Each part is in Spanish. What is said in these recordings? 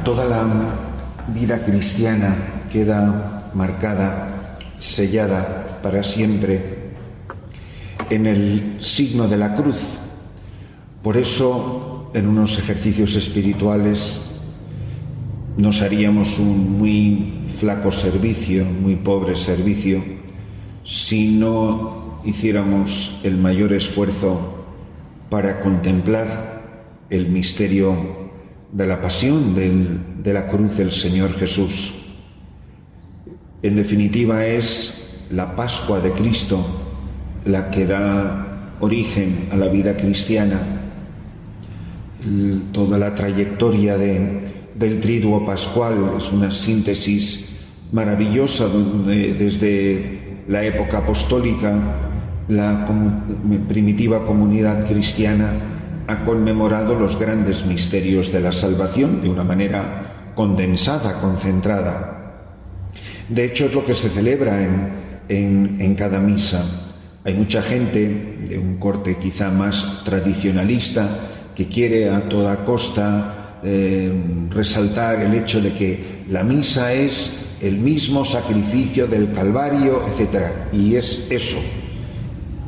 Toda la vida cristiana queda marcada, sellada para siempre en el signo de la cruz. Por eso, en unos ejercicios espirituales nos haríamos un muy flaco servicio, muy pobre servicio, si no hiciéramos el mayor esfuerzo para contemplar el misterio de la pasión de la cruz del Señor Jesús. En definitiva, es la Pascua de Cristo la que da origen a la vida cristiana. Toda la trayectoria del triduo pascual es una síntesis maravillosa donde desde la época apostólica la primitiva comunidad cristiana ha conmemorado los grandes misterios de la salvación de una manera condensada, concentrada. De hecho, es lo que se celebra en cada misa. Hay mucha gente de un corte quizá más tradicionalista que quiere a toda costa resaltar el hecho de que la misa es el mismo sacrificio del Calvario, etc. Y es eso.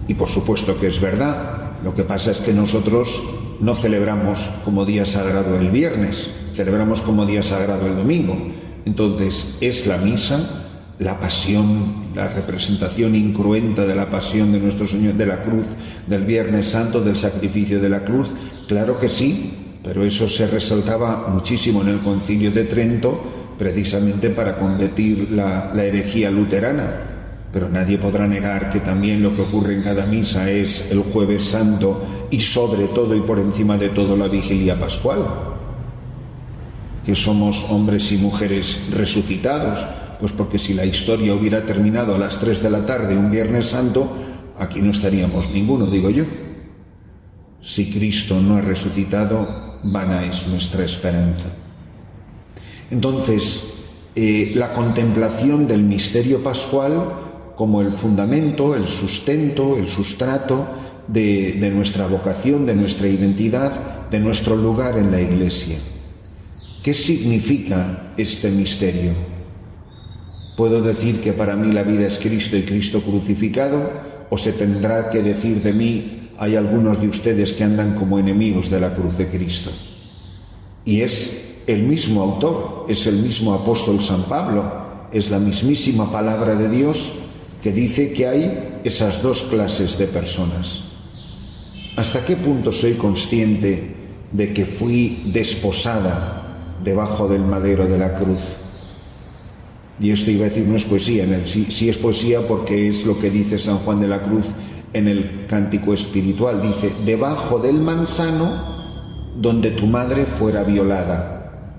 Y por supuesto que es verdad. Lo que pasa es que nosotros no celebramos como día sagrado el viernes, celebramos como día sagrado el domingo. Entonces, es la misa, la pasión, la representación incruenta de la pasión de nuestro Señor, de la cruz, del Viernes Santo, del sacrificio de la cruz. Claro que sí, pero eso se resaltaba muchísimo en el Concilio de Trento, precisamente para combatir la herejía luterana. Pero nadie podrá negar que también lo que ocurre en cada misa es el Jueves Santo y sobre todo y por encima de todo la Vigilia Pascual. Que somos hombres y mujeres resucitados, pues porque si la historia hubiera terminado a las 3 de la tarde un Viernes Santo, aquí no estaríamos ninguno, digo yo. Si Cristo no ha resucitado, vana es nuestra esperanza. Entonces, la contemplación del misterio pascual como el fundamento, el sustento, el sustrato de nuestra vocación, de nuestra identidad, de nuestro lugar en la Iglesia. ¿Qué significa este misterio? ¿Puedo decir que para mí la vida es Cristo y Cristo crucificado? ¿O se tendrá que decir de mí, hay algunos de ustedes que andan como enemigos de la cruz de Cristo? Y es el mismo autor, es el mismo apóstol San Pablo, es la mismísima palabra de Dios que dice que hay esas dos clases de personas. ¿Hasta qué punto soy consciente de que fui desposada debajo del madero de la cruz? Y esto iba a decir, no es poesía, sí es poesía porque es lo que dice San Juan de la Cruz en el cántico espiritual. Dice, debajo del manzano donde tu madre fuera violada.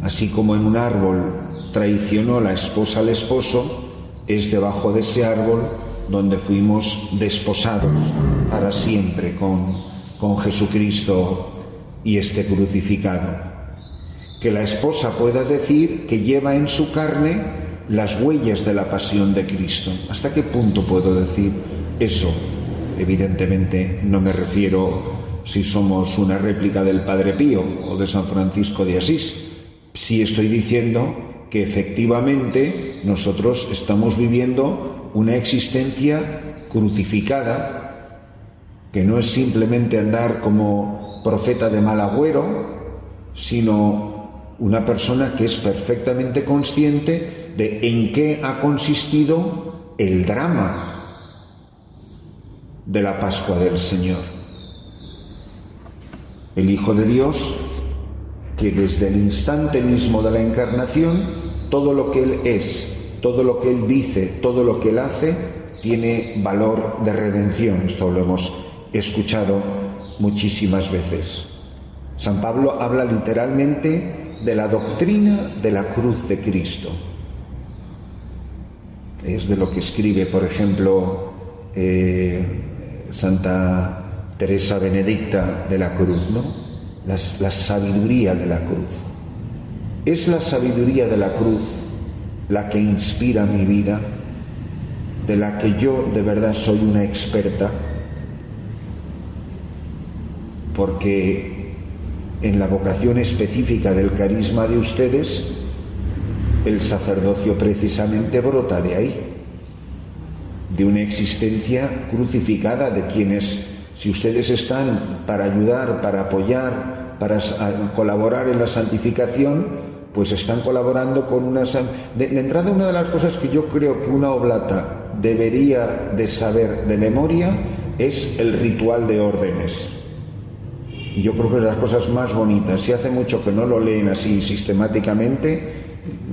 Así como en un árbol traicionó la esposa al esposo, es debajo de ese árbol donde fuimos desposados para siempre con Jesucristo y este crucificado. Que la esposa pueda decir que lleva en su carne las huellas de la pasión de Cristo. ¿Hasta qué punto puedo decir eso? Evidentemente no me refiero si somos una réplica del Padre Pío o de San Francisco de Asís. Sí estoy diciendo que efectivamente nosotros estamos viviendo una existencia crucificada, que no es simplemente andar como profeta de mal agüero, sino una persona que es perfectamente consciente de en qué ha consistido el drama de la Pascua del Señor. El Hijo de Dios, que desde el instante mismo de la encarnación, todo lo que Él es, todo lo que Él dice, todo lo que Él hace, tiene valor de redención. Esto lo hemos escuchado muchísimas veces. San Pablo habla literalmente de la doctrina de la cruz de Cristo. Es de lo que escribe, por ejemplo, Santa Teresa Benedicta de la Cruz, ¿no? La sabiduría de la cruz. ¿Es la sabiduría de la cruz la que inspira mi vida, de la que yo de verdad soy una experta? Porque en la vocación específica del carisma de ustedes, el sacerdocio precisamente brota de ahí, de una existencia crucificada de quienes, si ustedes están para ayudar, para apoyar, para colaborar en la santificación, pues están colaborando con una... De entrada, una de las cosas que yo creo que una oblata debería de saber de memoria es el ritual de órdenes. Yo creo que es de las cosas más bonitas. Si hace mucho que no lo leen así sistemáticamente,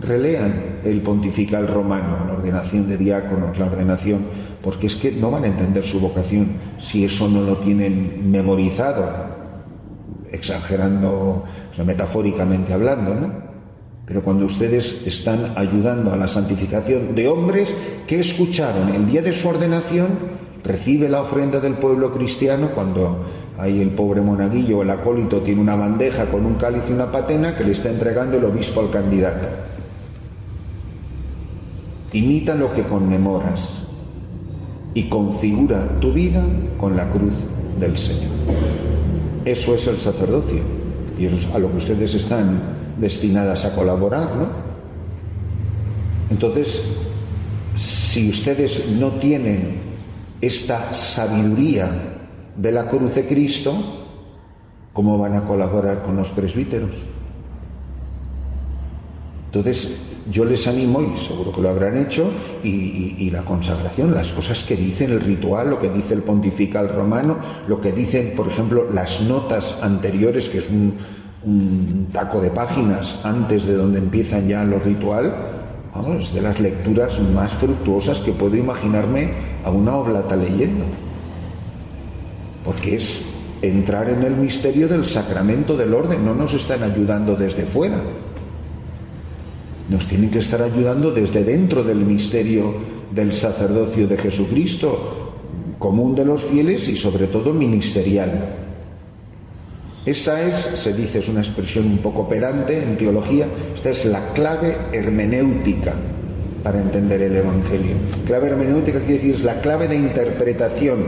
relean el pontifical romano, la ordenación de diáconos, la ordenación, porque es que no van a entender su vocación si eso no lo tienen memorizado, exagerando, o sea, metafóricamente hablando, ¿no? Pero cuando ustedes están ayudando a la santificación de hombres que escucharon el día de su ordenación, recibe la ofrenda del pueblo cristiano, cuando ahí el pobre monaguillo o el acólito tiene una bandeja con un cáliz y una patena que le está entregando el obispo al candidato. Imita lo que conmemoras y configura tu vida con la cruz del Señor. Eso es el sacerdocio, y eso es a lo que ustedes están destinadas a colaborar, ¿no? Entonces, si ustedes no tienen esta sabiduría de la cruz de Cristo, ¿cómo van a colaborar con los presbíteros? Entonces, yo les animo, y seguro que lo habrán hecho, y la consagración, las cosas que dicen el ritual, lo que dice el pontifical romano, lo que dicen, por ejemplo, las notas anteriores, que es un taco de páginas antes de donde empiezan ya lo ritual, vamos, es de las lecturas más fructuosas que puedo imaginarme a una oblata leyendo, porque es entrar en el misterio del sacramento del orden. No nos están ayudando desde fuera, nos tienen que estar ayudando desde dentro del misterio del sacerdocio de Jesucristo, común de los fieles y sobre todo ministerial. Esta es, se dice, es una expresión un poco pedante en teología, esta es la clave hermenéutica para entender el Evangelio. Clave hermenéutica quiere decir es la clave de interpretación.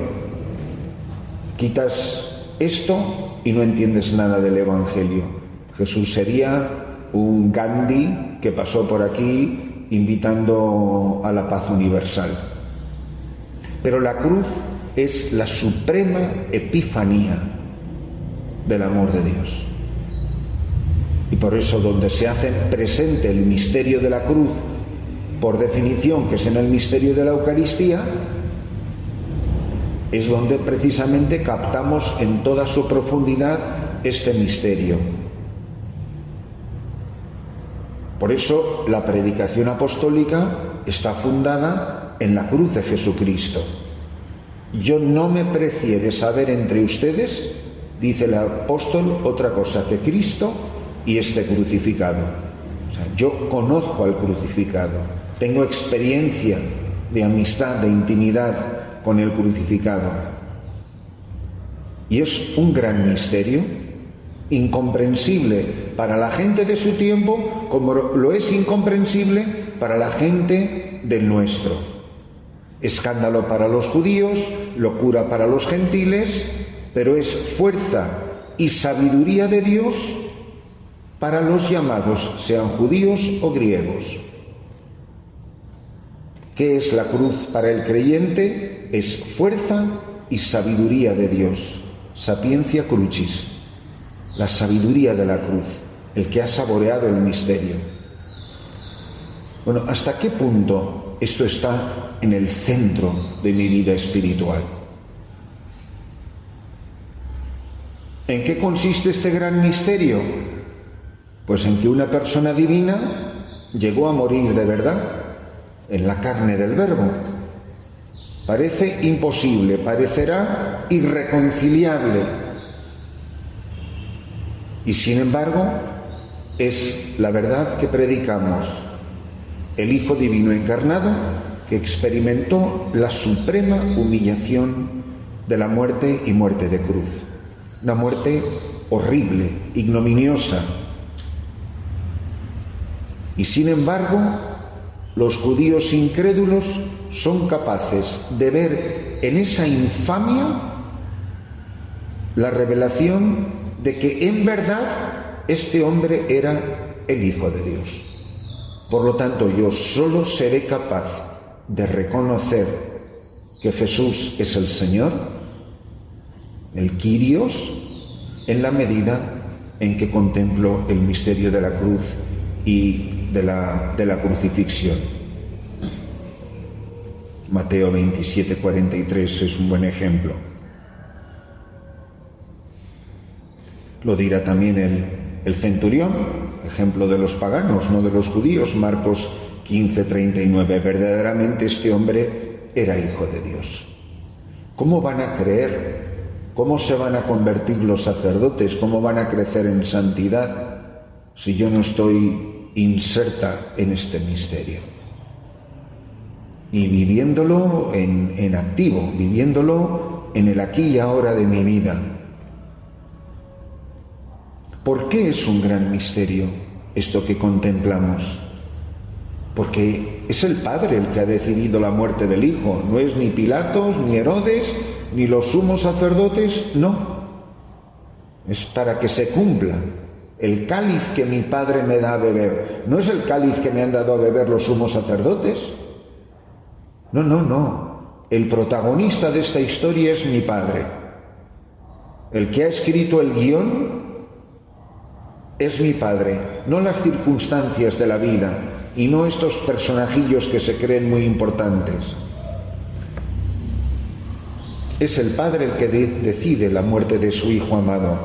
Quitas esto y no entiendes nada del Evangelio. Jesús sería un Gandhi que pasó por aquí invitando a la paz universal. Pero la cruz es la suprema epifanía del amor de Dios. Y por eso, donde se hace presente el misterio de la cruz, por definición, que es en el misterio de la Eucaristía, es donde precisamente captamos en toda su profundidad este misterio. Por eso la predicación apostólica está fundada en la cruz de Jesucristo. Yo no me precié de saber entre ustedes, dice el apóstol, otra cosa que Cristo y este crucificado. O sea, yo conozco al crucificado, tengo experiencia de amistad, de intimidad con el crucificado. Y es un gran misterio, incomprensible para la gente de su tiempo, como lo es incomprensible para la gente del nuestro. Escándalo para los judíos, locura para los gentiles, pero es fuerza y sabiduría de Dios para los llamados, sean judíos o griegos. ¿Qué es la cruz para el creyente? Es fuerza y sabiduría de Dios. Sapiencia crucis, la sabiduría de la cruz, el que ha saboreado el misterio. Bueno, ¿hasta qué punto esto está en el centro de mi vida espiritual? ¿En qué consiste este gran misterio? Pues en que una persona divina llegó a morir de verdad, en la carne del Verbo. Parece imposible, parecerá irreconciliable. Y sin embargo, es la verdad que predicamos. El Hijo Divino encarnado que experimentó la suprema humillación de la muerte y muerte de cruz. Una muerte horrible, ignominiosa. Y sin embargo, los judíos incrédulos son capaces de ver en esa infamia la revelación de que en verdad este hombre era el Hijo de Dios. Por lo tanto, yo solo seré capaz de reconocer que Jesús es el Señor, el Kyrios, en la medida en que contemplo el misterio de la cruz y de la crucifixión. Mateo 27:43 es un buen ejemplo. Lo dirá también el centurión, ejemplo de los paganos, no de los judíos, Marcos 15:39. Verdaderamente este hombre era hijo de Dios. ¿Cómo van a creer? ¿Cómo se van a convertir los sacerdotes? ¿Cómo van a crecer en santidad si yo no estoy inserta en este misterio? Y viviéndolo en activo, viviéndolo en el aquí y ahora de mi vida. ¿Por qué es un gran misterio esto que contemplamos? Porque es el Padre el que ha decidido la muerte del Hijo, no es ni Pilatos, ni Herodes, ni los sumos sacerdotes, no. Es para que se cumpla el cáliz que mi Padre me da a beber. No es el cáliz que me han dado a beber los sumos sacerdotes. No. El protagonista de esta historia es mi Padre. El que ha escrito el guión es mi Padre, no las circunstancias de la vida y no estos personajillos que se creen muy importantes. Es el Padre el que decide la muerte de su Hijo amado.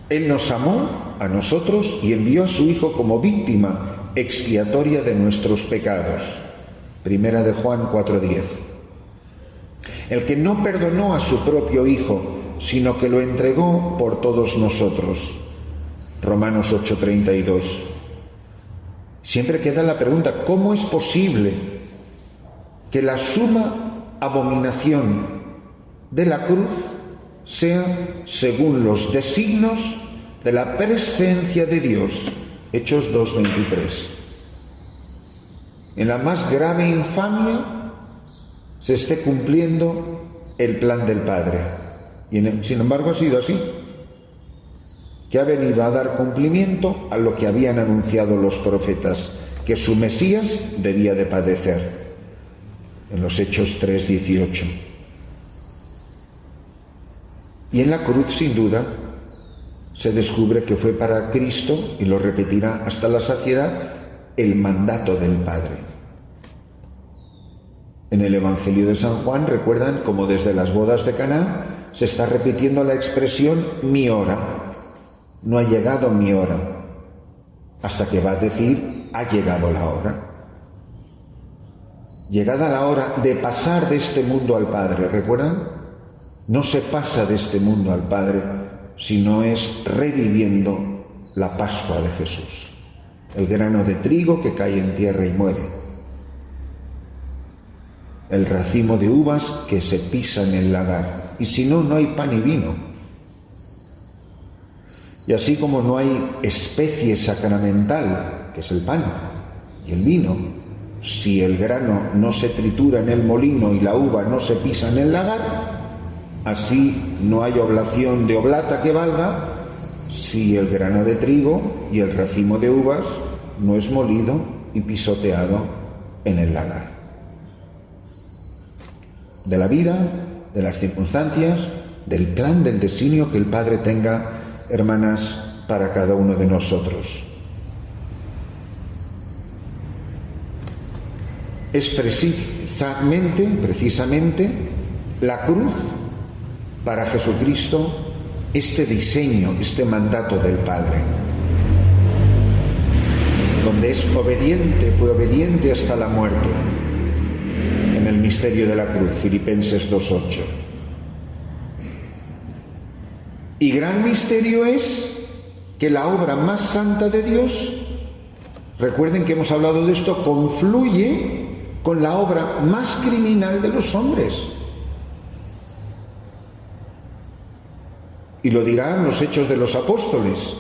Él nos amó a nosotros y envió a su Hijo como víctima expiatoria de nuestros pecados. Primera de Juan 4:10. El que no perdonó a su propio Hijo, sino que lo entregó por todos nosotros. Romanos 8:32. Siempre queda la pregunta, ¿cómo es posible que la suma abominación de la cruz sea según los designios de la prescencia de Dios? Hechos 2:23. En la más grave infamia se esté cumpliendo el plan del Padre. Y sin embargo ha sido así, que ha venido a dar cumplimiento a lo que habían anunciado los profetas, que su Mesías debía de padecer, en los Hechos 3:18. Y en la cruz, sin duda, se descubre que fue para Cristo, y lo repetirá hasta la saciedad, el mandato del Padre. En el Evangelio de San Juan recuerdan cómo desde las bodas de Caná se está repitiendo la expresión mi hora. No ha llegado mi hora, hasta que va a decir ha llegado la hora. Llegada la hora de pasar de este mundo al Padre, ¿recuerdan? No se pasa de este mundo al Padre, sino es reviviendo la Pascua de Jesús. El grano de trigo que cae en tierra y muere. El racimo de uvas que se pisa en el lagar. Y si no, no hay pan y vino. Y así como no hay especie sacramental, que es el pan y el vino, si el grano no se tritura en el molino y la uva no se pisa en el lagar, así no hay oblación de oblata que valga si el grano de trigo y el racimo de uvas no es molido y pisoteado en el lagar. De la vida, de las circunstancias, del plan, del designio que el Padre tenga, hermanas, para cada uno de nosotros. Es precisamente la cruz para Jesucristo este diseño, este mandato del Padre, donde es obediente, fue obediente hasta la muerte, en el misterio de la cruz, Filipenses 2:8. Y gran misterio es que la obra más santa de Dios, recuerden que hemos hablado de esto, confluye con la obra más criminal de los hombres. Y lo dirán los Hechos de los Apóstoles.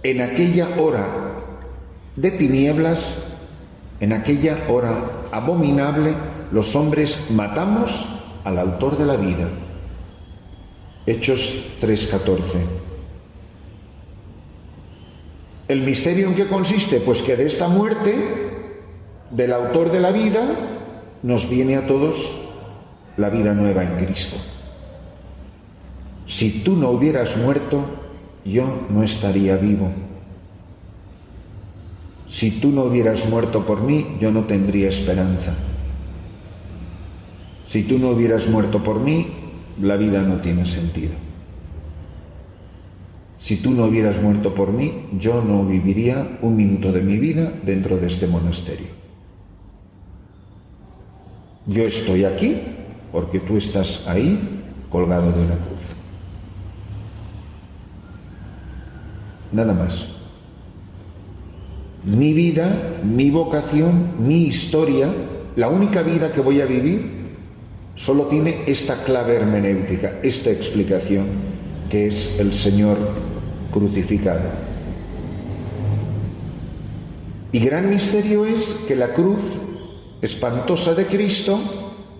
En aquella hora de tinieblas, en aquella hora abominable, los hombres matamos al autor de la vida. Hechos 3:14. ¿El misterio en qué consiste? Pues que de esta muerte del autor de la vida nos viene a todos la vida nueva en Cristo. Si tú no hubieras muerto, yo no estaría vivo. Si tú no hubieras muerto por mí, yo no tendría esperanza. Si tú no hubieras muerto por mí, la vida no tiene sentido. Si tú no hubieras muerto por mí, yo no viviría un minuto de mi vida dentro de este monasterio. Yo estoy aquí porque tú estás ahí colgado de una cruz. Nada más. Mi vida, mi vocación, mi historia, la única vida que voy a vivir, solo tiene esta clave hermenéutica, esta explicación, que es el Señor crucificado. Y gran misterio es que la cruz espantosa de Cristo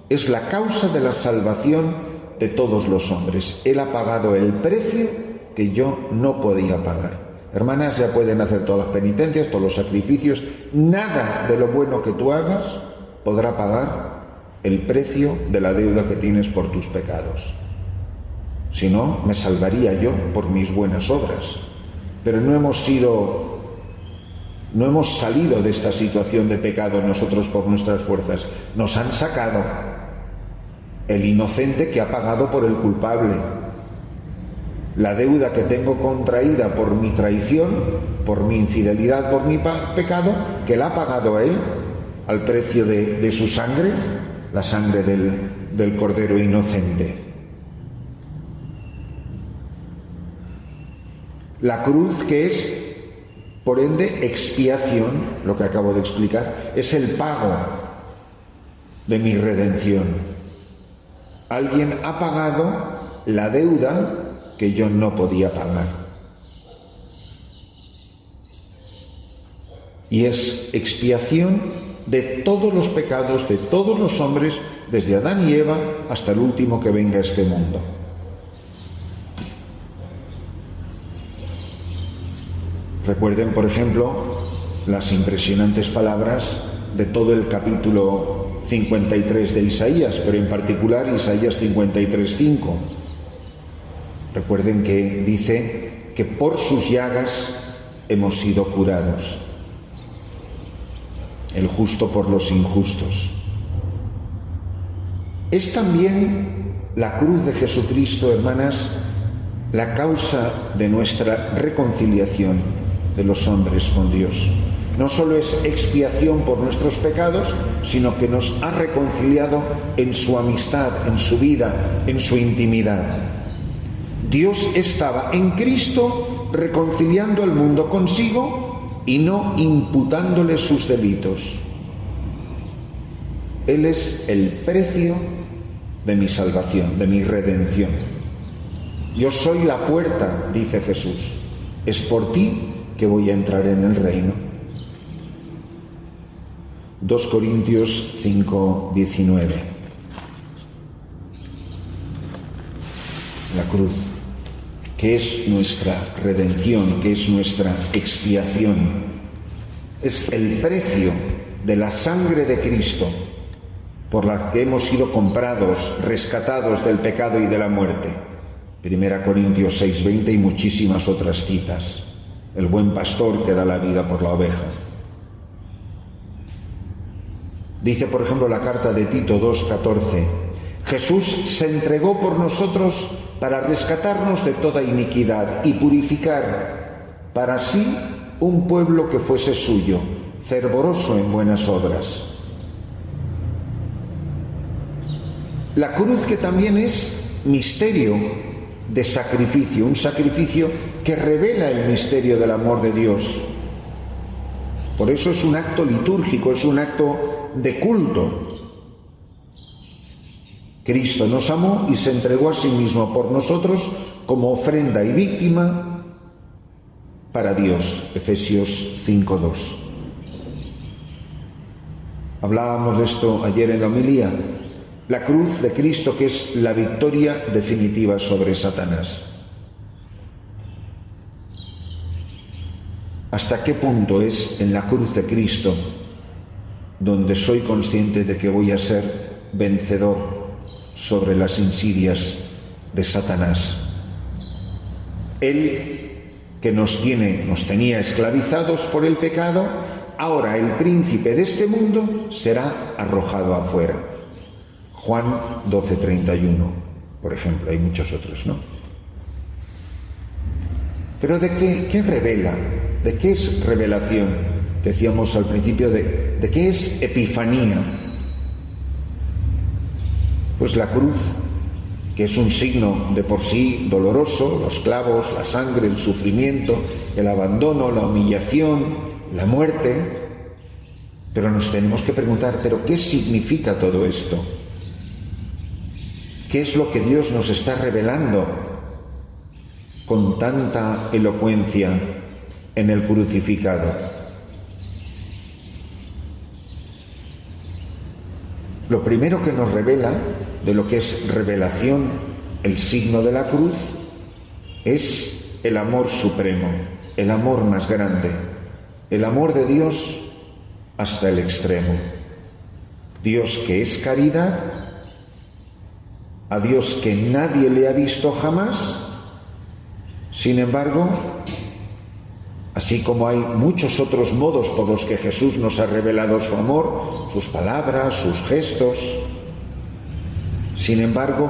es la causa de la salvación de todos los hombres. Él ha pagado el precio que yo no podía pagar. Hermanas, ya pueden hacer todas las penitencias, todos los sacrificios, nada de lo bueno que tú hagas podrá pagar el precio de la deuda que tienes por tus pecados. Si no, me salvaría yo por mis buenas obras. Pero no hemos salido de esta situación de pecado nosotros por nuestras fuerzas. Nos han sacado el inocente que ha pagado por el culpable. La deuda que tengo contraída por mi traición, por mi infidelidad, por mi pecado, que la ha pagado él al precio de su sangre, la sangre del Cordero inocente. La cruz, que es, por ende, expiación, lo que acabo de explicar, es el pago de mi redención. Alguien ha pagado la deuda que yo no podía pagar. Y es expiación de todos los pecados de todos los hombres, desde Adán y Eva hasta el último que venga a este mundo. Recuerden, por ejemplo, las impresionantes palabras de todo el capítulo 53 de Isaías, pero en particular Isaías 53:5. Recuerden que dice que por sus llagas hemos sido curados. El justo por los injustos. Es también la cruz de Jesucristo, hermanas, la causa de nuestra reconciliación de los hombres con Dios. No solo es expiación por nuestros pecados, sino que nos ha reconciliado en su amistad, en su vida, en su intimidad. Dios estaba en Cristo reconciliando al mundo consigo y no imputándole sus delitos. Él es el precio de mi salvación, de mi redención. Yo soy la puerta, dice Jesús. Es por ti que voy a entrar en el reino. 2 Corintios 5:19. La cruz, que es nuestra redención, que es nuestra expiación, es el precio de la sangre de Cristo por la que hemos sido comprados, rescatados del pecado y de la muerte. 1 Corintios 6:20 y muchísimas otras citas. El buen pastor que da la vida por la oveja. Dice, por ejemplo, la carta de Tito 2:14, Jesús se entregó por nosotros para rescatarnos de toda iniquidad y purificar para sí un pueblo que fuese suyo, fervoroso en buenas obras. La cruz, que también es misterio de sacrificio, un sacrificio que revela el misterio del amor de Dios. Por eso es un acto litúrgico, es un acto de culto. Cristo nos amó y se entregó a sí mismo por nosotros como ofrenda y víctima para Dios. Efesios 5:2. Hablábamos de esto ayer en la homilía. La cruz de Cristo, que es la victoria definitiva sobre Satanás. ¿Hasta qué punto es en la cruz de Cristo donde soy consciente de que voy a ser vencedor sobre las insidias de Satanás? Él, que nos tenía esclavizados por el pecado, ahora el príncipe de este mundo será arrojado afuera. Juan 12:31, por ejemplo, hay muchos otros, ¿no? Pero ¿de qué revela? ¿De qué es revelación? Decíamos al principio, ¿de qué es epifanía? Pues la cruz, que es un signo de por sí doloroso, los clavos, la sangre, el sufrimiento, el abandono, la humillación, la muerte. Pero nos tenemos que preguntar, ¿pero qué significa todo esto? ¿Qué es lo que Dios nos está revelando con tanta elocuencia en el crucificado? Lo primero que nos revela, de lo que es revelación, el signo de la cruz, es el amor supremo, el amor más grande, el amor de Dios hasta el extremo. Dios que es caridad, a Dios que nadie le ha visto jamás. Sin embargo, así como hay muchos otros modos por los que Jesús nos ha revelado su amor, sus palabras, sus gestos, sin embargo,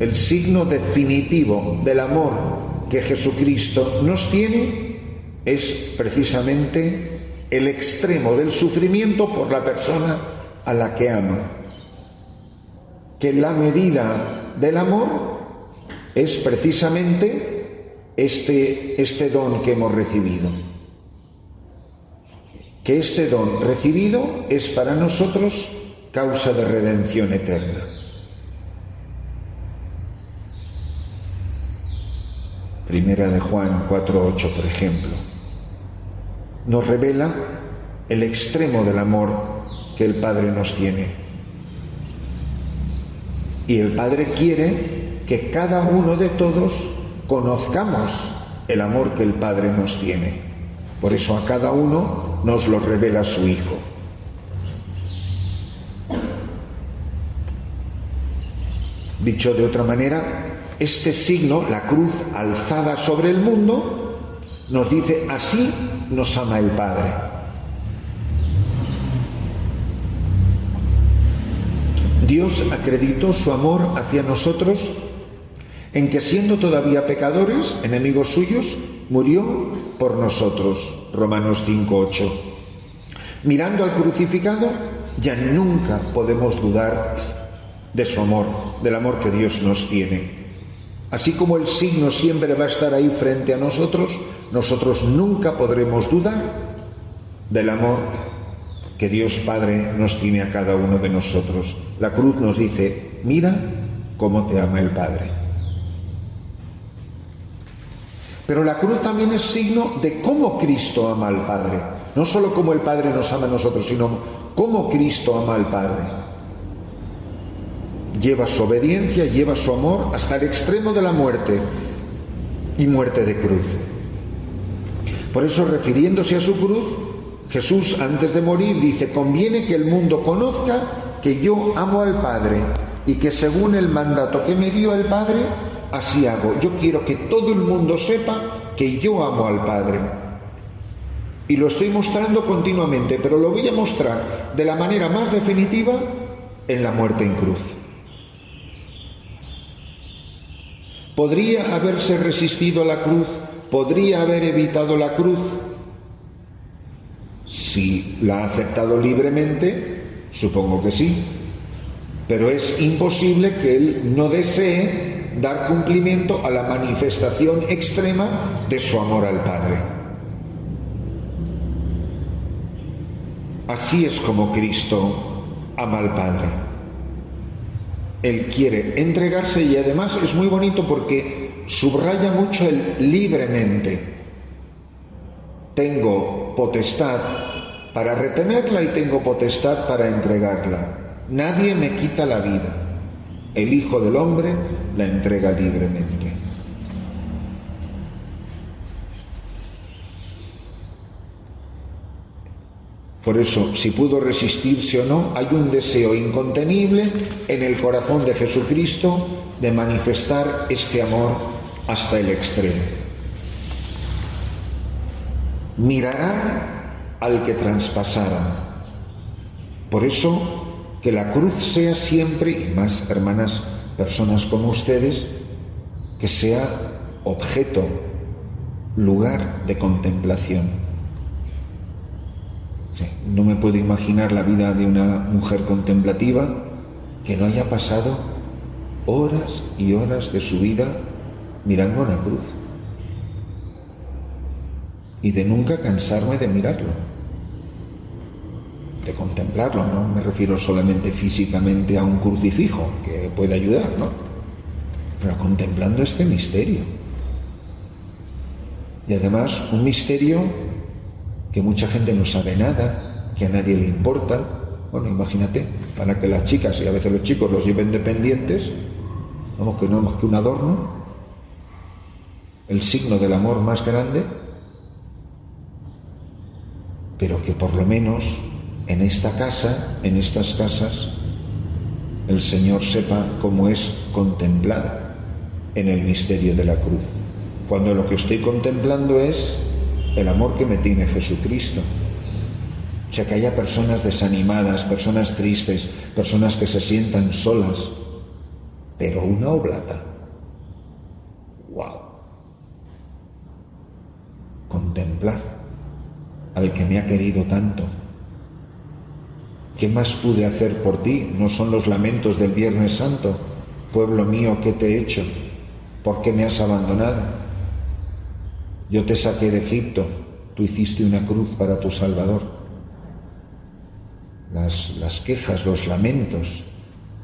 el signo definitivo del amor que Jesucristo nos tiene es precisamente el extremo del sufrimiento por la persona a la que ama. Que la medida del amor es precisamente este don que hemos recibido. Que este don recibido es para nosotros causa de redención eterna. Primera de Juan 4:8, por ejemplo, nos revela el extremo del amor que el Padre nos tiene. Y el Padre quiere que cada uno de todos conozcamos el amor que el Padre nos tiene. Por eso a cada uno nos lo revela su Hijo. Dicho de otra manera, este signo, la cruz alzada sobre el mundo, nos dice: así nos ama el Padre. Dios acreditó su amor hacia nosotros en que, siendo todavía pecadores, enemigos suyos, murió por nosotros. Romanos 5:8. Mirando al crucificado, ya nunca podemos dudar de su amor, del amor que Dios nos tiene. Así como el signo siempre va a estar ahí frente a nosotros, nosotros nunca podremos dudar del amor que Dios Padre nos tiene a cada uno de nosotros. La cruz nos dice: mira cómo te ama el Padre. Pero la cruz también es signo de cómo Cristo ama al Padre. No solo cómo el Padre nos ama a nosotros, sino cómo Cristo ama al Padre. Lleva su obediencia, lleva su amor hasta el extremo de la muerte, y muerte de cruz. Por eso, refiriéndose a su cruz, Jesús, antes de morir, dice: conviene que el mundo conozca que yo amo al Padre y que según el mandato que me dio el Padre, así hago. Yo quiero que todo el mundo sepa que yo amo al Padre. Y lo estoy mostrando continuamente, pero lo voy a mostrar de la manera más definitiva en la muerte en cruz. ¿Podría haberse resistido a la cruz? ¿Podría haber evitado la cruz? Si la ha aceptado libremente, supongo que sí. Pero es imposible que él no desee dar cumplimiento a la manifestación extrema de su amor al Padre. Así es como Cristo ama al Padre. Él quiere entregarse, y además es muy bonito porque subraya mucho el libremente. Tengo potestad para retenerla y tengo potestad para entregarla. Nadie me quita la vida. El Hijo del Hombre la entrega libremente. Por eso, si pudo resistirse o no, hay un deseo incontenible en el corazón de Jesucristo de manifestar este amor hasta el extremo. Mirará al que traspasara. Por eso, que la cruz sea siempre, y más hermanas, personas como ustedes, que sea objeto, lugar de contemplación. No me puedo imaginar la vida de una mujer contemplativa que no haya pasado horas y horas de su vida mirando una cruz y de nunca cansarme de mirarlo, de contemplarlo. No me refiero solamente físicamente a un crucifijo, que puede ayudar, ¿no? Pero contemplando este misterio. Y además un misterio que mucha gente no sabe nada, que a nadie le importa. Bueno, imagínate, para que las chicas y a veces los chicos los lleven dependientes, vamos, que no es más que un adorno, el signo del amor más grande, pero que por lo menos en esta casa, en estas casas, el Señor sepa cómo es contemplada en el misterio de la cruz. Cuando lo que estoy contemplando es el amor que me tiene Jesucristo. O sea, que haya personas desanimadas, personas tristes, personas que se sientan solas, pero una oblata. ¡Wow! Contemplar al que me ha querido tanto. ¿Qué más pude hacer por ti? No son los lamentos del Viernes Santo. Pueblo mío, ¿qué te he hecho? ¿Por qué me has abandonado? Yo te saqué de Egipto, tú hiciste una cruz para tu Salvador. Las quejas, los lamentos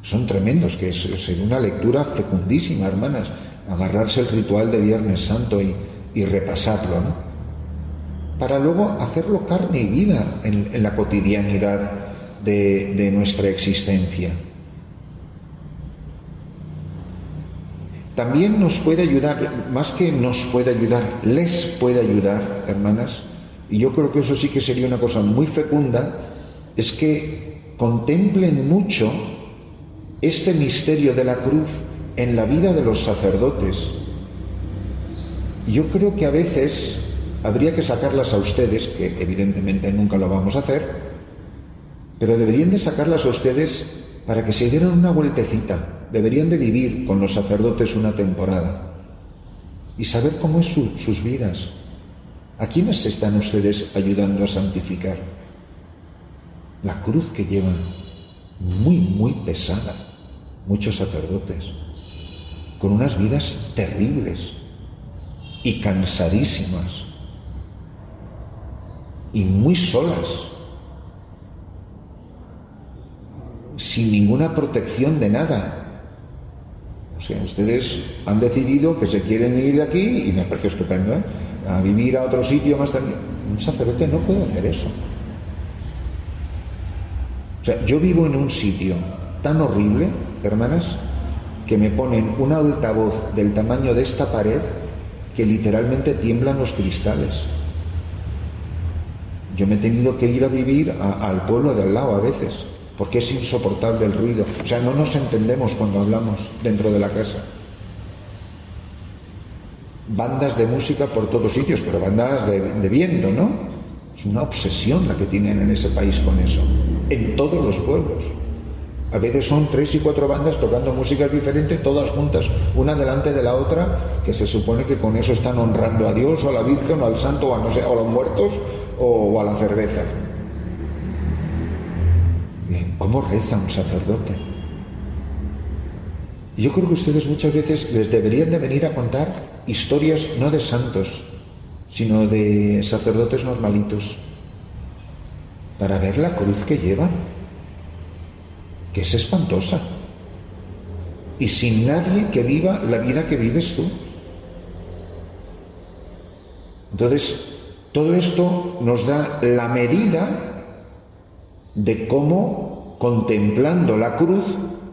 son tremendos, que es una lectura fecundísima, hermanas, agarrarse el ritual de Viernes Santo y repasarlo, ¿no? Para luego hacerlo carne y vida en la cotidianidad de nuestra existencia. También nos puede ayudar, más que nos puede ayudar, les puede ayudar, hermanas, y yo creo que eso sí que sería una cosa muy fecunda, es que contemplen mucho este misterio de la cruz en la vida de los sacerdotes. Yo creo que a veces habría que sacarlas a ustedes, que evidentemente nunca lo vamos a hacer, pero deberían de sacarlas a ustedes para que se dieran una vueltecita. Deberían de vivir con los sacerdotes una temporada y saber cómo es sus vidas. ¿A quiénes están ustedes ayudando a santificar? La cruz que llevan muy, muy pesada, muchos sacerdotes, con unas vidas terribles y cansadísimas y muy solas, sin ninguna protección de nada. O sea, ustedes han decidido que se quieren ir de aquí, y me parece estupendo, a vivir a otro sitio más tranquilo. Un sacerdote no puede hacer eso. O sea, yo vivo en un sitio tan horrible, hermanas, que me ponen un altavoz del tamaño de esta pared que literalmente tiemblan los cristales. Yo me he tenido que ir a vivir al pueblo de al lado a veces, porque es insoportable el ruido. O sea, no nos entendemos cuando hablamos dentro de la casa. Bandas de música por todos sitios, pero bandas de viento, ¿no? Es una obsesión la que tienen en ese país con eso, en todos los pueblos. A veces son 3 y 4 bandas tocando músicas diferentes, todas juntas, una delante de la otra, que se supone que con eso están honrando a Dios, o a la Virgen, o al Santo, o a, no sé, o a los muertos, o a la cerveza. ¿Cómo reza un sacerdote? Yo creo que ustedes muchas veces les deberían de venir a contar historias no de santos, sino de sacerdotes normalitos, para ver la cruz que llevan, que es espantosa, y sin nadie que viva la vida que vives tú. Entonces, todo esto nos da la medida de cómo contemplando la cruz,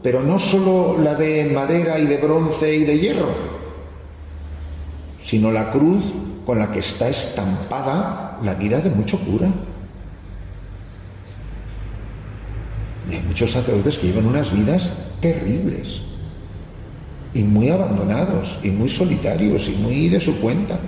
pero no solo la de madera y de bronce y de hierro, sino la cruz con la que está estampada la vida de mucho cura. Y hay muchos sacerdotes que llevan unas vidas terribles, y muy abandonados, y muy solitarios, y muy de su cuenta.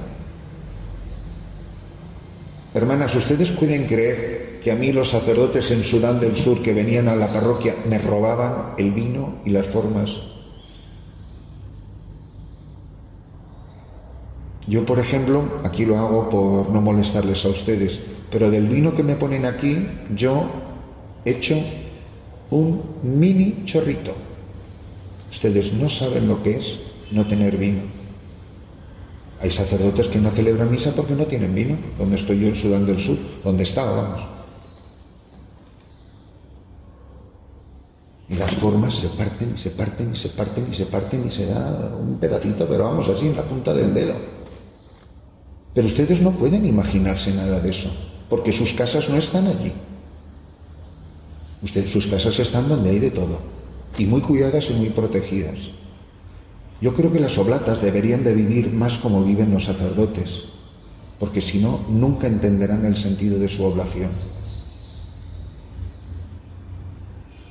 Hermanas, ¿ustedes pueden creer que a mí los sacerdotes en Sudán del Sur que venían a la parroquia me robaban el vino y las formas? Yo, por ejemplo, aquí lo hago por no molestarles a ustedes, pero del vino que me ponen aquí, yo echo un mini chorrito. Ustedes no saben lo que es no tener vino. Hay sacerdotes que no celebran misa porque no tienen vino. Donde estoy yo en Sudán del Sur, donde estaba, vamos. Y las formas se parten, y se parten, y se parten, y se parten, y se da un pedacito, pero vamos, así en la punta del dedo. Pero ustedes no pueden imaginarse nada de eso, porque sus casas no están allí. Sus casas están donde hay de todo, y muy cuidadas y muy protegidas. Yo creo que las oblatas deberían de vivir más como viven los sacerdotes, porque si no, nunca entenderán el sentido de su oblación.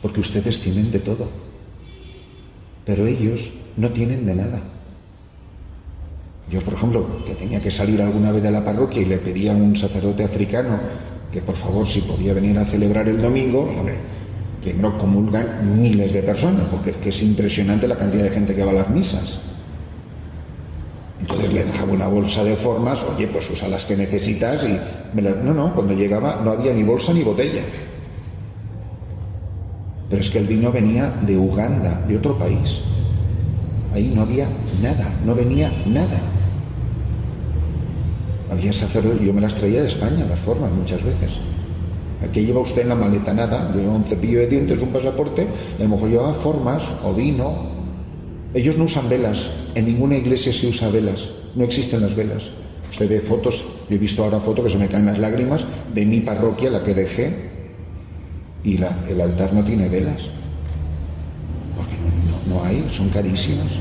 Porque ustedes tienen de todo, pero ellos no tienen de nada. Yo, por ejemplo, que tenía que salir alguna vez de la parroquia y le pedía a un sacerdote africano que por favor si podía venir a celebrar el domingo, y hombre, que no comulgan miles de personas, porque es que es impresionante la cantidad de gente que va a las misas. Entonces le dejaba una bolsa de formas, oye, pues usa las que necesitas y... No, cuando llegaba no había ni bolsa ni botella. Pero es que el vino venía de Uganda, de otro país. Ahí no había nada, no venía nada. Había sacerdotes, yo me las traía de España, las formas, muchas veces. Aquí lleva usted en la maleta nada, lleva un cepillo de dientes, un pasaporte, y a lo mejor lleva formas o vino. Ellos no usan velas, en ninguna iglesia se usa velas, no existen las velas. Usted ve fotos, yo he visto ahora fotos que se me caen las lágrimas de mi parroquia, la que dejé, y el altar no tiene velas, porque no hay, son carísimas.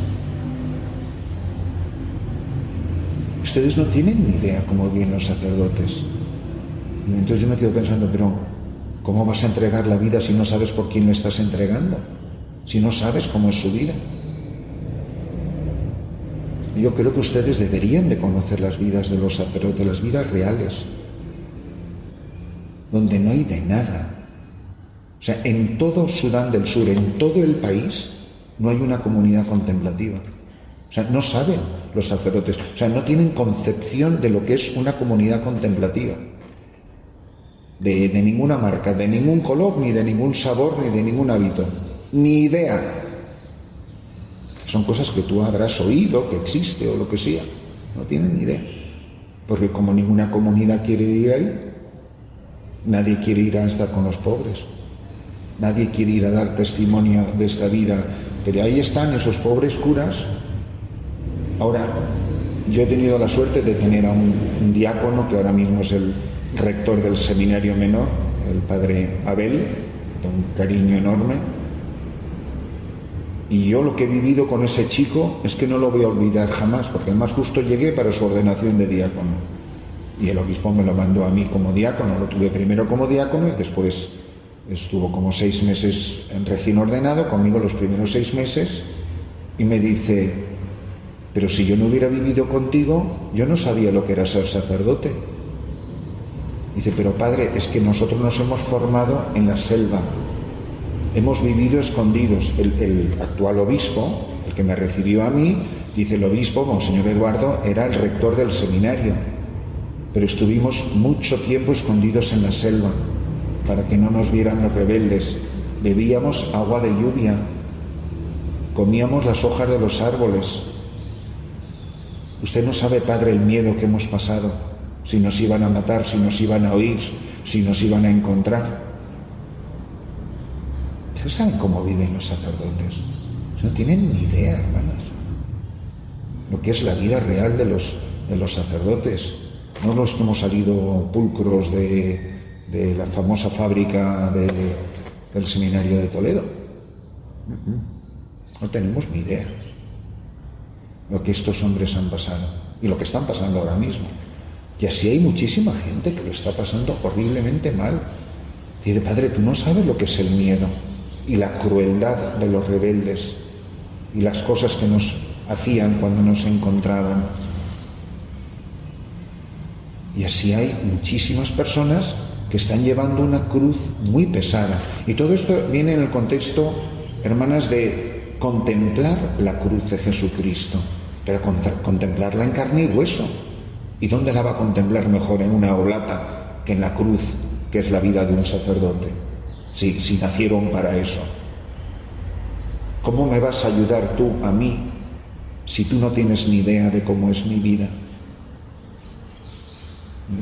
Ustedes no tienen ni idea cómo viven los sacerdotes. Y entonces yo me quedo pensando, pero ¿cómo vas a entregar la vida si no sabes por quién la estás entregando? Si no sabes cómo es su vida. Yo creo que ustedes deberían de conocer las vidas de los sacerdotes, las vidas reales, donde no hay de nada. O sea, en todo Sudán del Sur, en todo el país, no hay una comunidad contemplativa. O sea, no saben los sacerdotes, o sea, no tienen concepción de lo que es una comunidad contemplativa. De ninguna marca, de ningún color, ni de ningún sabor, ni de ningún hábito. Ni idea. Son cosas que tú habrás oído, que existe o lo que sea. No tienen ni idea. Porque como ninguna comunidad quiere ir ahí, nadie quiere ir a estar con los pobres. Nadie quiere ir a dar testimonio de esta vida. Pero ahí están esos pobres curas. Ahora, yo he tenido la suerte de tener a un diácono que ahora mismo es el rector del seminario menor, el padre Abel, de un cariño enorme. Y yo lo que he vivido con ese chico es que no lo voy a olvidar jamás, porque además justo llegué para su ordenación de diácono. Y el obispo me lo mandó a mí como diácono, lo tuve primero como diácono y después estuvo como 6 meses recién ordenado, conmigo los primeros 6 meses, y me dice, pero si yo no hubiera vivido contigo, yo no sabía lo que era ser sacerdote. Dice, pero padre, es que nosotros nos hemos formado en la selva, hemos vivido escondidos. El actual obispo, el que me recibió a mí, dice, el obispo, Monseñor Eduardo, era el rector del seminario, pero estuvimos mucho tiempo escondidos en la selva para que no nos vieran los rebeldes. Bebíamos agua de lluvia, comíamos las hojas de los árboles. Usted no sabe, padre, el miedo que hemos pasado, si nos iban a matar, si nos iban a oír, si nos iban a encontrar. ¿Ustedes saben cómo viven los sacerdotes? No tienen ni idea, hermanas, lo que es la vida real de los sacerdotes, no los que hemos salido pulcros de la famosa fábrica del seminario de Toledo. No tenemos ni idea lo que estos hombres han pasado y lo que están pasando ahora mismo. Y así hay muchísima gente que lo está pasando horriblemente mal. Dice, Padre, tú no sabes lo que es el miedo y la crueldad de los rebeldes y las cosas que nos hacían cuando nos encontraban. Y así hay muchísimas personas que están llevando una cruz muy pesada. Y todo esto viene en el contexto, hermanas, de contemplar la cruz de Jesucristo, pero contemplarla en carne y hueso. ¿Y dónde la va a contemplar mejor en una oblata que en la cruz, que es la vida de un sacerdote? Si nacieron para eso. ¿Cómo me vas a ayudar tú a mí si tú no tienes ni idea de cómo es mi vida?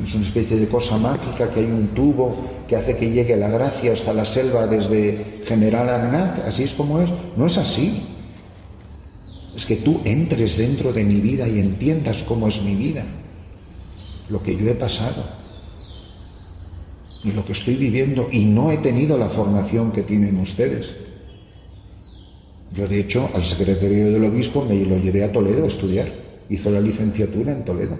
Es una especie de cosa mágica, que hay un tubo que hace que llegue la gracia hasta la selva desde General Arenaz. ¿Así es como es? No es así. Es que tú entres dentro de mi vida y entiendas cómo es mi vida, lo que yo he pasado y lo que estoy viviendo, y no he tenido la formación que tienen ustedes. Yo, de hecho, al secretario del obispo me lo llevé a Toledo a estudiar. Hizo la licenciatura en Toledo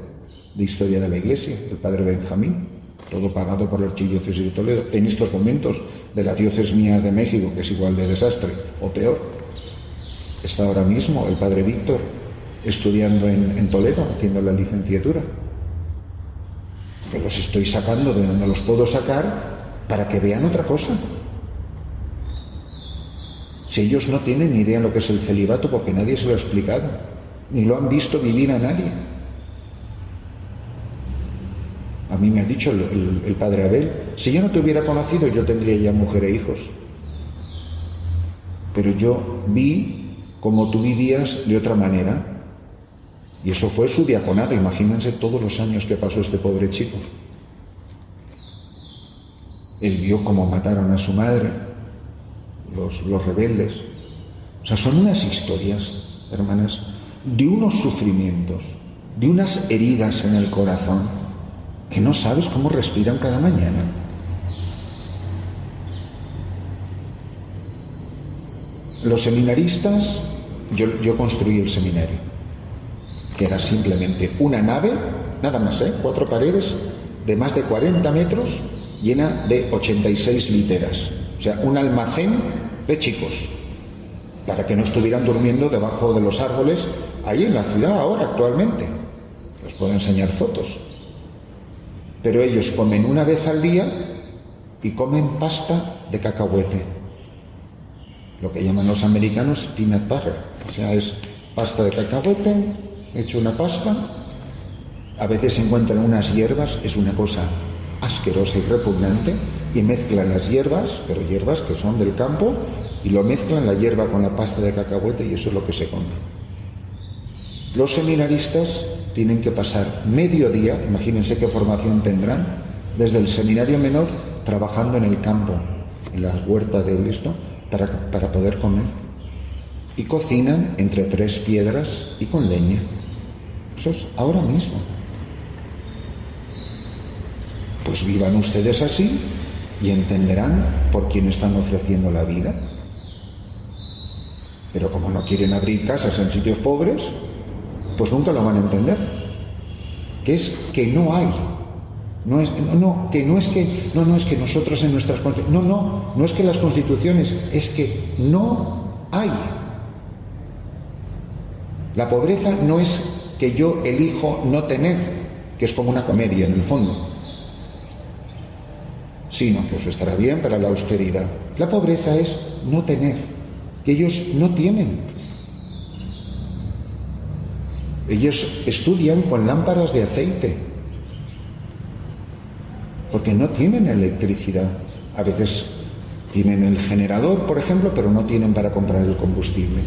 de Historia de la Iglesia, el padre Benjamín, todo pagado por la Archidiócesis de Toledo. En estos momentos, de la diócesis mía de México, que es igual de desastre o peor, está ahora mismo el padre Víctor estudiando en Toledo, haciendo la licenciatura. Que los estoy sacando de donde los puedo sacar para que vean otra cosa. Si ellos no tienen ni idea de lo que es el celibato, porque nadie se lo ha explicado, ni lo han visto vivir a nadie. A mí me ha dicho el padre Abel, si yo no te hubiera conocido, yo tendría ya mujer e hijos. Pero yo vi cómo tú vivías de otra manera. Y eso fue su diaconado. Imagínense todos los años que pasó este pobre chico. Él vio cómo mataron a su madre, los rebeldes. O sea, son unas historias, hermanas, de unos sufrimientos, de unas heridas en el corazón, que no sabes cómo respiran cada mañana. Los seminaristas, yo construí el seminario, que era simplemente una nave, nada más, 4 paredes, de más de 40 metros, llena de 86 literas. O sea, un almacén de chicos, para que no estuvieran durmiendo debajo de los árboles, ahí en la ciudad ahora, actualmente. Les puedo enseñar fotos. Pero ellos comen una vez al día y comen pasta de cacahuete. Lo que llaman los americanos peanut butter. O sea, es pasta de cacahuete, hecho una pasta. A veces se encuentran unas hierbas, es una cosa asquerosa y repugnante, y mezclan las hierbas, pero hierbas que son del campo, y lo mezclan la hierba con la pasta de cacahuete, y eso es lo que se come. Los seminaristas tienen que pasar medio día, imagínense qué formación tendrán, desde el seminario menor, trabajando en el campo, en las huertas de esto, para poder comer. Y cocinan entre 3 piedras y con leña. Eso es ahora mismo. Pues vivan ustedes así y entenderán por quién están ofreciendo la vida. Pero como no quieren abrir casas en sitios pobres, pues nunca lo van a entender. Que es que no hay. No es que nosotros en nuestras constituciones. No es que las constituciones, es que no hay. La pobreza no es que yo elijo no tener, que es como una comedia en el fondo, sino que eso estará bien para la austeridad. La pobreza es no tener, que ellos no tienen. Ellos estudian con lámparas de aceite, porque no tienen electricidad. A veces tienen el generador, por ejemplo, pero no tienen para comprar el combustible.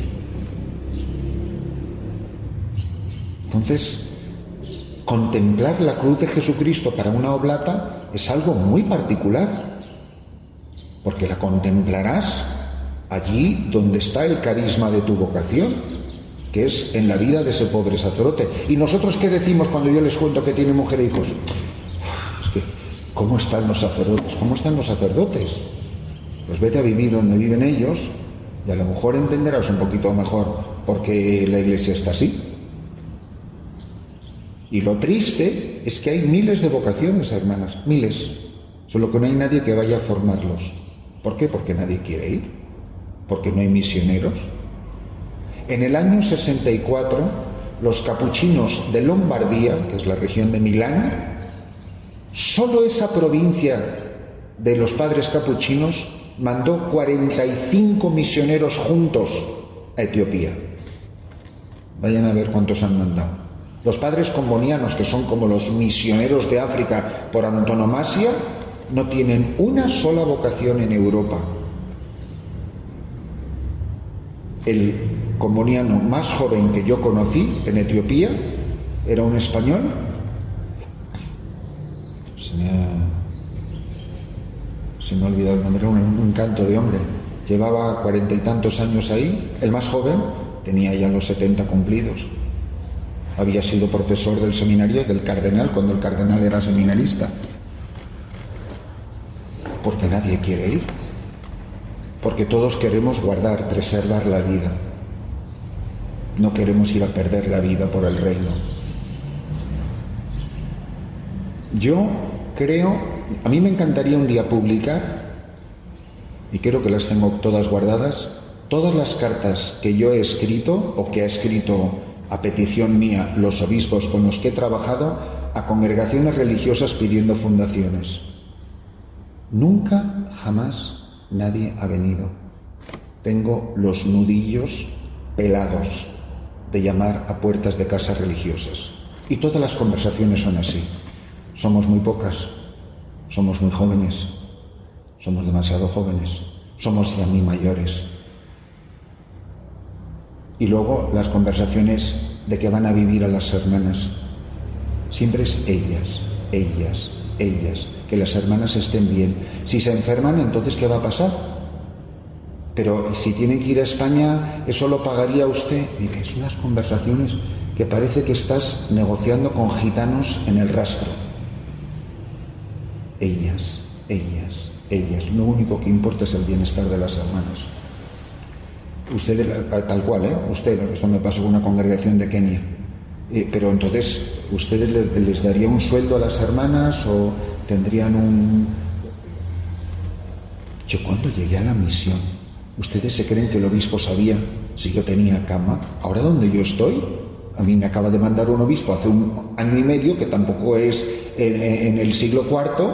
Entonces, contemplar la cruz de Jesucristo para una oblata es algo muy particular, porque la contemplarás allí donde está el carisma de tu vocación, que es en la vida de ese pobre sacerdote. ¿Y nosotros qué decimos cuando yo les cuento que tiene mujer e hijos? Es que, ¿cómo están los sacerdotes? ¿Cómo están los sacerdotes? Pues vete a vivir donde viven ellos y a lo mejor entenderás un poquito mejor por qué la Iglesia está así. Y lo triste es que hay miles de vocaciones, hermanas, miles, solo que no hay nadie que vaya a formarlos. ¿Por qué? Porque nadie quiere ir, porque no hay misioneros. En el año 64, los capuchinos de Lombardía, que es la región de Milán, solo esa provincia de los padres capuchinos mandó 45 misioneros juntos a Etiopía. Vayan a ver cuántos han mandado. Los padres combonianos, que son como los misioneros de África por antonomasia, no tienen una sola vocación en Europa. El comboniano más joven que yo conocí en Etiopía era un español. Se me ha olvidado el nombre, un encanto de hombre. Llevaba 40 y tantos años ahí. El más joven tenía ya los 70 cumplidos. Había sido profesor del seminario del cardenal cuando el cardenal era seminarista. Porque nadie quiere ir. Porque todos queremos guardar, preservar la vida. No queremos ir a perder la vida por el reino. Yo creo, a mí me encantaría un día publicar, y creo que las tengo todas guardadas, todas las cartas que yo he escrito o que ha escrito a petición mía los obispos con los que he trabajado a congregaciones religiosas pidiendo fundaciones. Nunca, jamás nadie ha venido. Tengo los nudillos pelados de llamar a puertas de casas religiosas. Y todas las conversaciones son así. Somos muy pocas, somos muy jóvenes, somos demasiado jóvenes, somos ya muy mayores. Y luego las conversaciones de que van a vivir a las hermanas. Siempre es ellas, ellas, ellas, que las hermanas estén bien. Si se enferman, entonces ¿qué va a pasar? Pero si tienen que ir a España, ¿eso lo pagaría usted? Mire, es unas conversaciones que parece que estás negociando con gitanos en el rastro. Ellas, ellas, ellas. Lo único que importa es el bienestar de las hermanas. Usted, tal cual, usted, esto me pasó con una congregación de Kenia. Pero entonces, ¿ustedes les daría un sueldo a las hermanas o tendrían un...? Yo cuando llegué a la misión, ¿ustedes se creen que el obispo sabía si yo tenía cama? Ahora donde yo estoy, a mí me acaba de mandar un obispo hace un año y medio, que tampoco es en el siglo IV,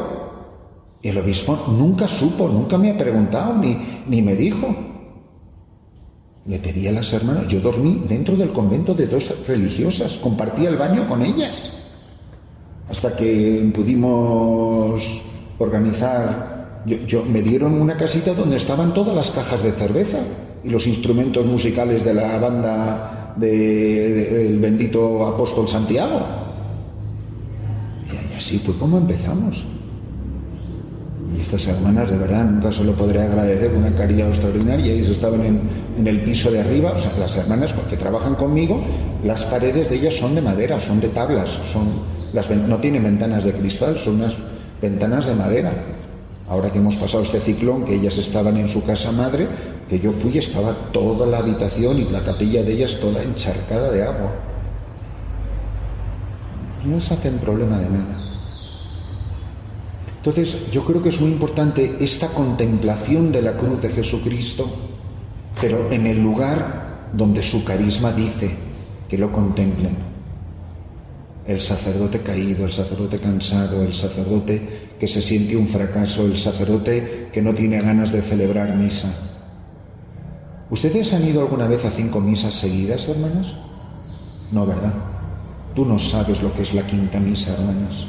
y el obispo nunca supo, nunca me ha preguntado, ni me dijo. Le pedí a las hermanas, yo dormí dentro del convento de 2 religiosas, compartía el baño con ellas, hasta que pudimos organizar, me dieron una casita donde estaban todas las cajas de cerveza y los instrumentos musicales de la banda del bendito apóstol Santiago. Y así fue como empezamos. Y estas hermanas, de verdad, nunca se lo podré agradecer, una caridad extraordinaria. Ellas estaban en el piso de arriba, o sea, las hermanas que trabajan conmigo, las paredes de ellas son de madera, son de tablas, no tienen ventanas de cristal, son unas ventanas de madera. Ahora que hemos pasado este ciclón, que ellas estaban en su casa madre, que yo fui, estaba toda la habitación y la capilla de ellas toda encharcada de agua. No se hacen problema de nada. Entonces, yo creo que es muy importante esta contemplación de la cruz de Jesucristo, pero en el lugar donde su carisma dice que lo contemplen. El sacerdote caído, el sacerdote cansado, el sacerdote que se siente un fracaso, el sacerdote que no tiene ganas de celebrar misa. ¿Ustedes han ido alguna vez a 5 misas seguidas, hermanas? No, ¿verdad? Tú no sabes lo que es la quinta misa, hermanas.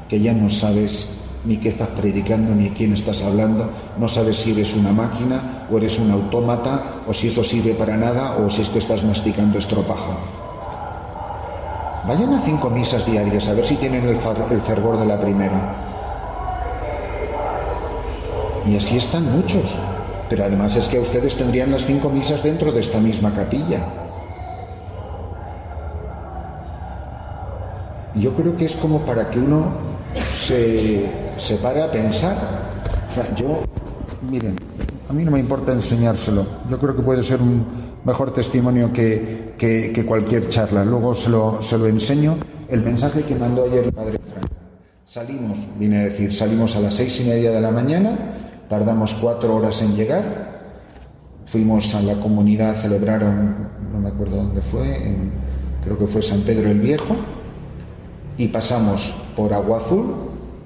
Que ya no sabes ni qué estás predicando, ni quién estás hablando, no sabes si eres una máquina o eres un autómata, o si eso sirve para nada, o si es que estás masticando estropajo. Vayan a 5 misas diarias, a ver si tienen el fervor de la primera. Y así están muchos, pero además es que ustedes tendrían las 5 misas dentro de esta misma capilla. Yo creo que es como para que uno se pare a pensar. O sea, yo miren, a mí no me importa enseñárselo. Yo creo que puede ser un mejor testimonio que cualquier charla. Luego se lo enseño. El mensaje que mandó ayer el padre Frank. Salimos a las 6:30 de la mañana, tardamos 4 horas en llegar, fuimos a la comunidad, celebraron, no me acuerdo dónde fue, creo que fue San Pedro el Viejo, y pasamos por Agua Azul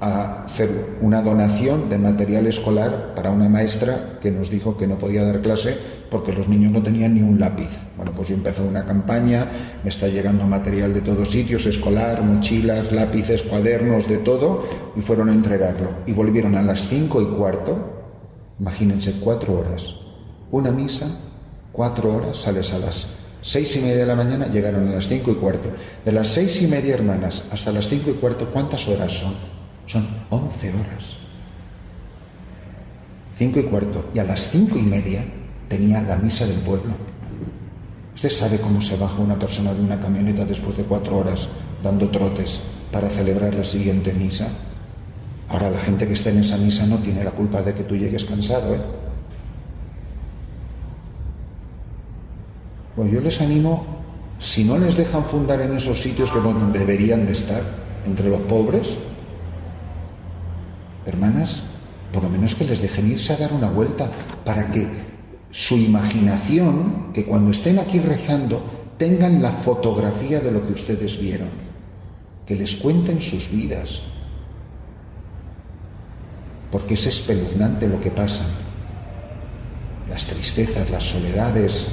a hacer una donación de material escolar para una maestra que nos dijo que no podía dar clase porque los niños no tenían ni un lápiz. Bueno, pues yo empecé una campaña, me está llegando material de todos sitios, escolar, mochilas, lápices, cuadernos, de todo, y fueron a entregarlo. Y volvieron a las 5:15, imagínense, 4 horas. Una misa, 4 horas, sales a las 6:30 de la mañana, llegaron a las 5:15. De las 6:30, hermanas, hasta las 5:15, ¿cuántas horas son? Son 11 horas. 5:15. Y a las 5:30 tenía la misa del pueblo. ¿Usted sabe cómo se baja una persona de una camioneta después de 4 horas dando trotes para celebrar la siguiente misa? Ahora, la gente que está en esa misa no tiene la culpa de que tú llegues cansado, ¿eh? Pues yo les animo, si no les dejan fundar en esos sitios que donde deberían de estar, entre los pobres, hermanas, por lo menos que les dejen irse a dar una vuelta, para que su imaginación, que cuando estén aquí rezando, tengan la fotografía de lo que ustedes vieron, que les cuenten sus vidas, porque es espeluznante lo que pasa, las tristezas, las soledades,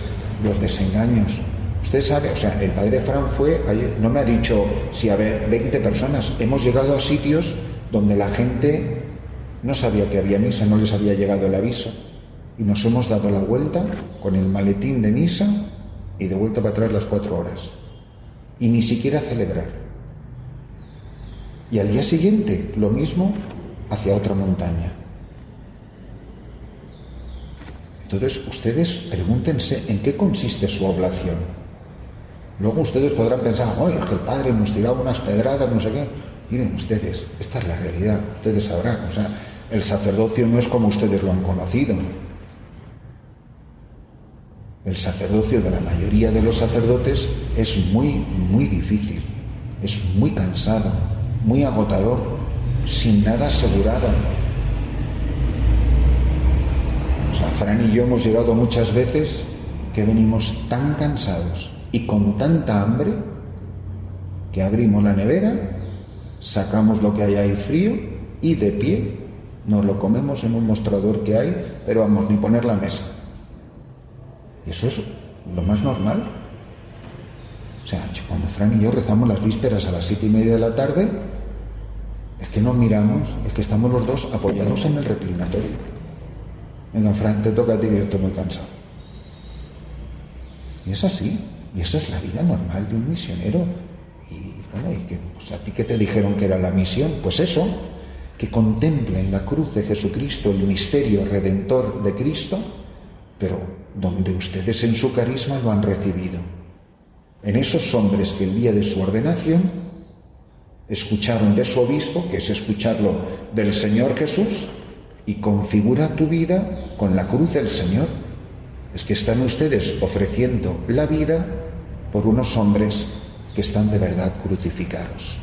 los desengaños. Usted sabe, el padre Fran fue ayer, no me ha dicho si 20 personas, hemos llegado a sitios donde la gente no sabía que había misa, no les había llegado el aviso, y nos hemos dado la vuelta con el maletín de misa y de vuelta para atrás las 4 horas, y ni siquiera celebrar. Y al día siguiente lo mismo hacia otra montaña. Entonces ustedes pregúntense en qué consiste su oblación. Luego ustedes podrán pensar, oye, que el padre nos tiraba unas pedradas, no sé qué. Miren ustedes, esta es la realidad, ustedes sabrán. El sacerdocio no es como ustedes lo han conocido. El sacerdocio de la mayoría de los sacerdotes es muy, muy difícil, es muy cansado, muy agotador, sin nada asegurado. Fran y yo hemos llegado muchas veces que venimos tan cansados y con tanta hambre que abrimos la nevera, sacamos lo que hay ahí frío y de pie nos lo comemos en un mostrador que hay, pero vamos, ni poner la mesa. Y eso es lo más normal. Cuando Fran y yo rezamos las vísperas a las 7:30 de la tarde, es que nos miramos, es que estamos los dos apoyados en el reclinatorio. Venga, Fran, te toca a ti, que yo estoy muy cansado. Y es así, y esa es la vida normal de un misionero. Y ¿a ti qué te dijeron que era la misión? Pues eso, que contemplen la cruz de Jesucristo, el misterio redentor de Cristo, pero donde ustedes en su carisma lo han recibido. En esos hombres que el día de su ordenación escucharon de su obispo, que es escucharlo del Señor Jesús, y configura tu vida con la cruz del Señor. Es que están ustedes ofreciendo la vida por unos hombres que están de verdad crucificados.